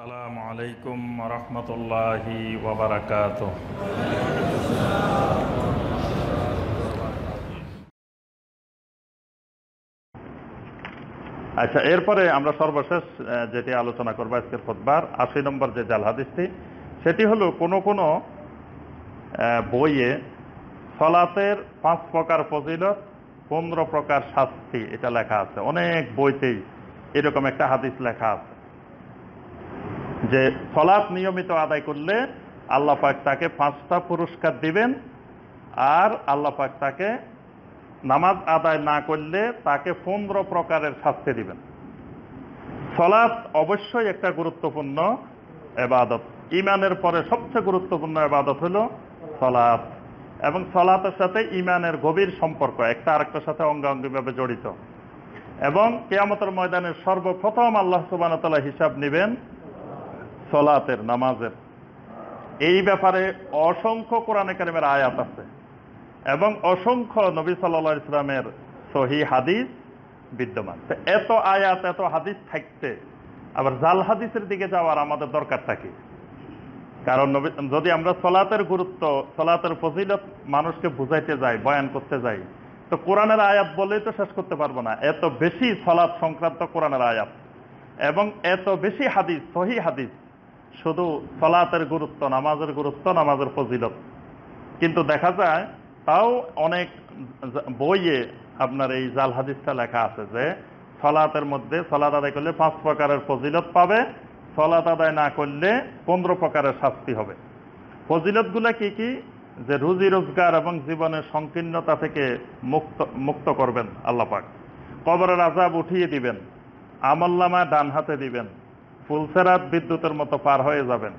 আসসালামু আলাইকুম রহমতুল্লাহি ওয়া বারাকাতুহু। আচ্ছা, এরপরে আমরা সর্বশেষ যেটি আলোচনা করবো আজকের খুতবার ৮০ নম্বর যে জাল হাদিসটি, সেটি হলো কোনো কোনো বইয়ে সলাতের ৫ প্রকার ফজিলত, ১৫ প্রকার শাস্তি এটা লেখা আছে। অনেক বইতেই এরকম একটা হাদিস লেখা আছে যে সলাত নিয়মিত আদায় করলে আল্লাহ পাক তাকে ৫টা পুরস্কার দিবেন, আর আল্লাহ পাক তাকে নামাজ আদায় না করলে তাকে ১৫ প্রকারের শাস্তি দিবেন। সলাত অবশ্যই একটা গুরুত্বপূর্ণ ইবাদত। ঈমানের পরে সবচেয়ে গুরুত্বপূর্ণ ইবাদত হলো সলাত, এবং সলাতের সাথে ঈমানের গভীর সম্পর্ক, একটা আরেকটার সাথে অঙ্গাঙ্গিভাবে জড়িত। এবং কিয়ামতের ময়দানে সর্বপ্রথম আল্লাহ সুবহানাহু ওয়া তাআলা হিসাব নেবেন সলাতের, নামাজের। এই ব্যাপারে অসংখ্য কোরআনে কারিমের আয়াত আছে এবং অসংখ্য নবী সাল্লাল্লাহু আলাইহি ওয়াসাল্লামের সহিহ হাদিস বিদ্যমান। এত আয়াত, এত হাদিস থাকতে আবার জাল হাদিসের দিকে যাওয়ার আমাদের দরকারটা কি? কারণ যদি আমরা সলাতের গুরুত্ব, সলাতের ফজিলত মানুষকে বুঝাইতে যাই, বয়ান করতে যাই, তো কোরআনের আয়াত বলেই তো শেষ করতে পারবো না। এত বেশি সলাত সংক্রান্ত কোরআনের আয়াত এবং এত বেশি হাদিস, সহিহ হাদিস, শুধু সলাতের গুরুত্ব, নামাজের গুরুত্ব, নামাজের ফজিলত। কিন্তু দেখা যায় তাও অনেক বইয়ে আপনার এই জাল হাদিসটা লেখা আছে যে সলাতের মধ্যে সলাত আদায় করলে ৫ প্রকারের ফজিলত পাবে, সলাত আদায় না করলে ১৫ প্রকারের শাস্তি হবে। ফজিলতগুলা কি কি? যে রুজি রোজগার এবং জীবনের সংকীর্ণতা থেকে মুক্ত করবেন আল্লাহ পাক, কবরের আযাব উঠিয়ে দিবেন, আমলনামা ডান হাতে দিবেন, ফুলসেরাত বিদ্যুতের মতো পার হয়ে যাবেন,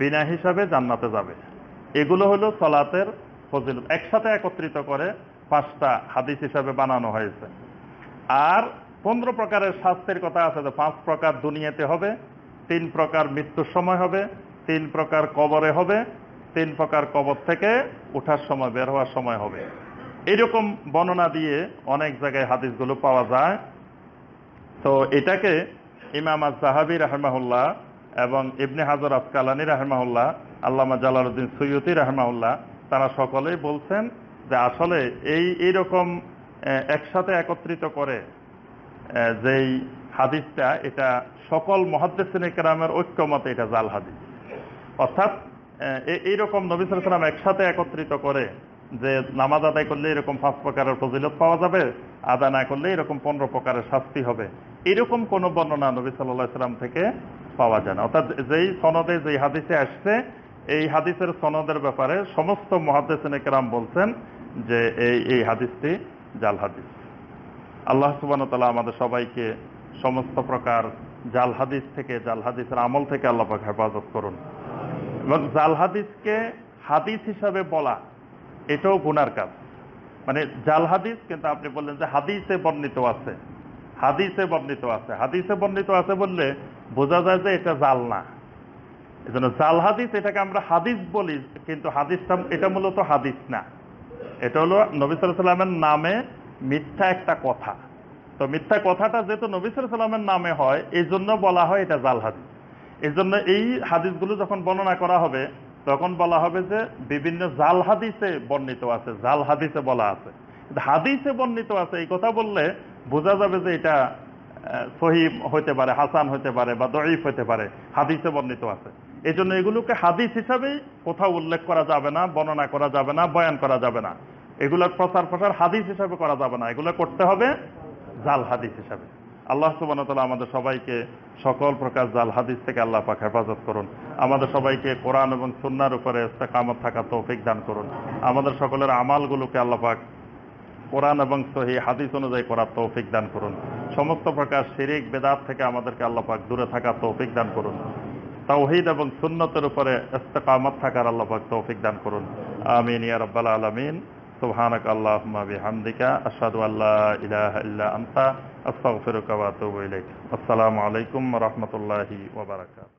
বিনা হিসাবে জান্নাতে যাবে। এগুলো হলো সলাতের ফজিলত। একসাথে একত্রিত করে ৫টা হাদিস হিসাবে বানানো হয়েছে। আর ১৫ প্রকারের শাস্তির কথা আছে যে ৫ প্রকার দুনিয়াতে হবে, ৩ প্রকার মৃত্যুর সময় হবে, ৩ প্রকার কবরে হবে, ৩ প্রকার কবর থেকে ওঠার সময়, বের হওয়ার সময় হবে। এইরকম বর্ণনা দিয়ে অনেক জায়গায় হাদিসগুলো পাওয়া যায়। তো এটাকে ইমাম আয-যাহাবী রাহিমাহুল্লাহ এবং ইবনে হাজার আসকালানী রাহিমাহুল্লাহ, আল্লামা জালালউদ্দিন সুয়ুতী রাহিমাহুল্লাহ, তারা সকলেই বলছেন যে আসলে এইরকম একসাথে একত্রিত করে যেই হাদিসটা, এটা সকল মুহাদ্দিসিনে কেরামের ঐক্যমতে এটা জাল হাদিস। অর্থাৎ এইরকম নবী সাল্লাল্লাহু আলাইহি ওয়াসাল্লাম একসাথে একত্রিত করে যে নামাজ আদায় করলে এরকম ৫ প্রকারের ফজিলত পাওয়া যাবে, আদায় না করলে এরকম ১৫ প্রকারের শাস্তি হবে, এরকম কোন বর্ণনা নবী সাল্লাল্লাহু আলাইহি ওয়াসাল্লাম থেকে পাওয়া যায় না। অর্থাৎ যেই সনদে, যেই হাদিসে আসছে, এই হাদিসের সনদের ব্যাপারে সমস্ত মুহাদ্দিসিনে কেরাম বলছেন যে এই হাদিসটি জাল হাদিস। আল্লাহ সুবহানাহু ওয়া তাআলা আমাদের সবাইকে সমস্ত প্রকার জাল হাদিস থেকে, জাল হাদিসের আমল থেকে আল্লাহ পাক হেফাজত করুন। এবং জাল হাদিসকে হাদিস হিসাবে বলা এটাও গুনার কাজ। মানে জাল হাদিস, কিন্তু আপনি বললেন যে হাদিসে বর্ণিত আছে, হাদিসে বর্ণিত আছে, হাদিসে বর্ণিত আছে বললে বোঝা যায় যে এটা জাল না। এজন্য জাল হাদিস, এটাকে আমরা হাদিস বলি, কিন্তু হাদিসটা এটা মূলত হাদিস না। এটা হলো নবী সাল্লাল্লাহু আলাইহি ওয়াসাল্লামের নামে মিথ্যা একটা কথা। তো মিথ্যা কথাটা যেহেতু নবী সাল্লাল্লাহু আলাইহি ওয়াসাল্লামের নামে হয়, এই জন্য বলা হয় এটা জাল হাদিস। এই জন্য এই হাদিসগুলো যখন বর্ণনা করা হবে তখন বলা হবে যে বিভিন্ন জাল হাদিসে বর্ণিত আছে, জাল হাদিসে বলা আছে। হাদিসে বর্ণিত আছে এই কথা বললে বোঝা যাবে যে এটা সহিহ হইতে পারে, হাসান হইতে পারে, বা দঈফ হইতে পারে, হাদিসে বর্ণিত আছে। এই জন্য এগুলোকে হাদিস হিসাবেই কোথাও উল্লেখ করা যাবে না, বর্ণনা করা যাবে না, বয়ান করা যাবে না। এগুলোর প্রচার হাদিস হিসাবে করা যাবে না, এগুলো করতে হবে জাল হাদিস হিসাবে। আল্লাহ সুবহানাহু ওয়া তাআলা আমাদের সবাইকে সকল প্রকার জাল হাদিস থেকে আল্লাহ পাক হেফাজত করুন। আমাদের সবাইকে কোরআন এবং সুন্নাহর উপরে ইস্তেকামত থাকার তৌফিক দান করুন। আমাদের সকলের আমালগুলোকে আল্লাহ পাক কোরআন এবং সহিহ হাদিস অনুযায়ী করার তৌফিক দান করুন। সমস্ত প্রকার শিরিক বিদআত থেকে আমাদেরকে আল্লাহ পাক দূরে থাকার তৌফিক দান করুন। তাওহীদ এবং সুন্নতের উপরে ইস্তেকামত থাকার আল্লাহ পাক তৌফিক দান করুন। আমিন ইয়া রাব্বাল আলামিন। সুবহানাকা আল্লাহুম্মা বিহামদিকা আশহাদু আল্লা ইলাহা ইল্লা আনতা আস্তাগফিরুকা ওয়া আতুবু ইলাইক। আসসালামু আলাইকুম ওয়া রাহমাতুল্লাহি ওয়া বারাকাতুহু।